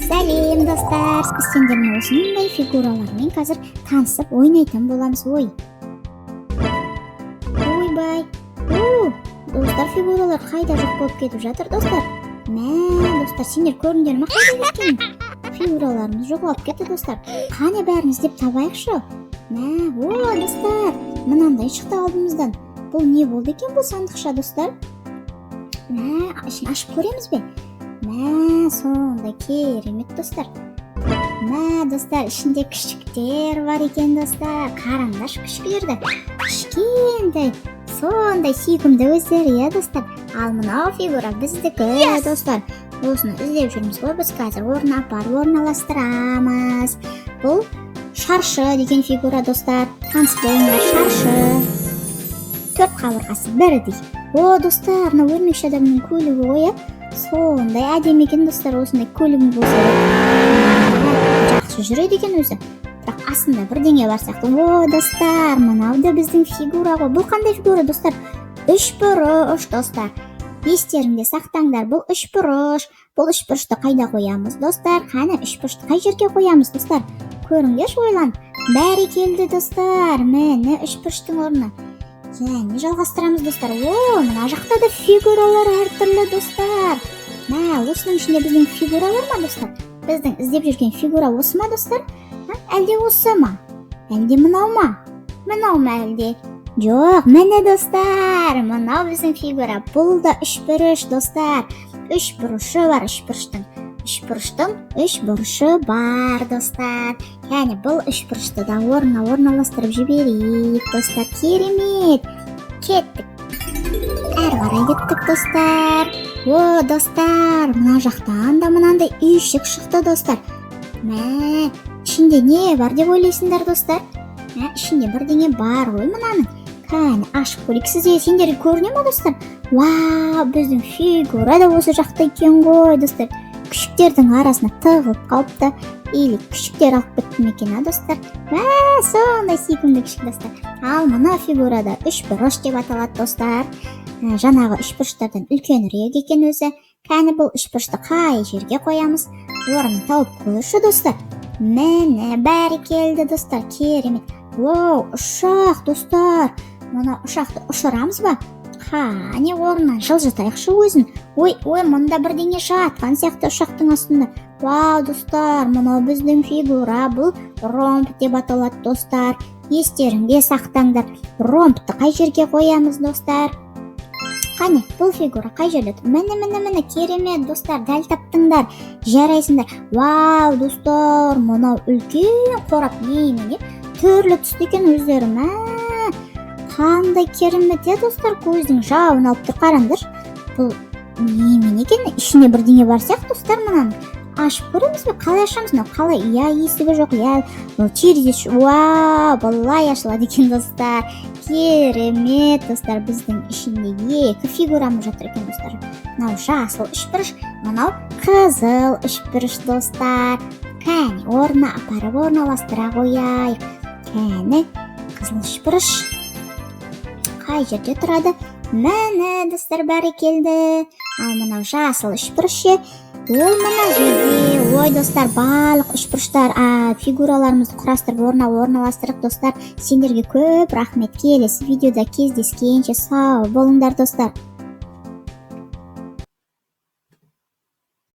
Сәлем достар, біз сендермен осындай фигуралармен қазір танысып ойнайтын боламыз. Ойбай. Достар, фигуралар қайда жоқ болып кетіп жатыр достар? Достар, сендер көріңдер ме қайда кеткен? Фигураларымыз жоғалып кетті достар. Қане бәрін іздеп табайықшы. Достар, мынандай шықты алдымыздан. Бұл не болды екен бұл сандықша достар? Ішін ашып көреміз бе? Сондай керемет достар. Достар, ішінде күшіктер бар екен достар. Қараңдаршы күшіктерді. Кішкентай, сондай сүйкімді өздері, достар. Ал мынау фигура біздікі достар. Осыны іздеп жүрміз ғой, біз қазір орналастырамыз. Бұл шаршы деген фигура достар. Таныс болыңдар, шаршы. 4 қабырғасы бірдей. Достар, мына өрмекші адамның көлігі ғой, сондай әдемі екен достар. Осындай көлігің болса жақсы жүреді екен өзі. Бірақ астында бірдеңе бар сияқты. Достар, мынау да біздің фигура ғой. Бұл қандай фигура достар? Үшбұрыш достар. Естеріңде сақтаңдар, бұл үшбұрыш. Бұл үшбұрышты қайда қоямыз достар? Қане, үшбұрышты қай жерге қоямыз достар? Көріңдерші, ойлан. Бәрекелді достар. Міне үшбұрыштың орны. Және жалғастырамыз достар. Мына жақта да фигуралар әртүрлі достар. Осының ішінде біздің фигуралар ма достар? Біздің іздеп жүрген фигура осы ма достар? Әлде осы ма? Әлде мынау ма? Мынау ма әлде? Жоқ, міне достар, мынау біздің фигура. Бұл да үшбұрыш достар. Үшбұрышы бар үшбұрыштың. Үшбұрыштың үшбұрышы бар достар. Яғни бұл үшбұрышты да орналастырып жіберейік достар. Керемет. Кеттік. Әрі қарай кеттік достар. Достар, мына жақтан да мынандай үйшік шықты достар. Ішінде не бар деп ойлайсыңдар достар? Ішінде бірдеңе бар ғой мынаның. Қане, ашып көрейік. Сендерге көріне ме достар? Біздің фигура да осы жақта екен ғой достар. Күшіктердің арасына тығылып қалыпты. Или күшіктер алып кетті ме екен, достар? Сондай сүйкімді күшік достар. Ал мына фигурада үшбұрыш деп аталады достар. Жаңағы үшбұрыштардан үлкенірек екен өзі. Қане, бұл үшбұрышты қай жерге қоямыз? Орнын тауып көрші достар. Міне, бәрекелді достар, керемет. Ұшақ достар. Мына ұшақты ұшырамыз ба? Қане, орнынан жылжытайықшы өзін. Мұнда бірдеңе жатқан сияқты ұшақтың астында. Достар, мынау біздің фигура. Бұл ромб деп аталады достар. Естеріңде сақтаңдар. Ромбты қай жерге қоямыз достар? Қане, бұл фигура қай жерде? Міне, керемет достар, дәл таптыңдар. Жарайсыңдар. Достар, мынау үлкен қорап немене? Түрлі түсті екен өздері. Қандай керемет достар, көздің жауын алып тұр, қараңдар. Бұл немене екен? Ішіне бірдеңе бар сияқты достар, мынаның. Ашып көреміз бе? Қалай ашамыз? Қалай? Есігі жоқ. Терезесі. Бұлай ашылады екен достар. Керемет достар, біздің ішінде 2 фигурамыз жатыр екен достар. Мынау жасыл үшбұрыш, мынау қызыл үшбұрыш достар. Қане, орнына апарып орналастыра қояйық. Қане, қызыл үшбұрыш қай жерде тұрады? Міне достар, бәрекелді. Ал мынау жасыл үшбұрыш, ол мына жерде. Достар, барлық үшбұрыштар фигураларымызды құрастырып орналастырып достар. Сендерге көп рахмет. Келесі видеода кездескенше сау болыңдар достар.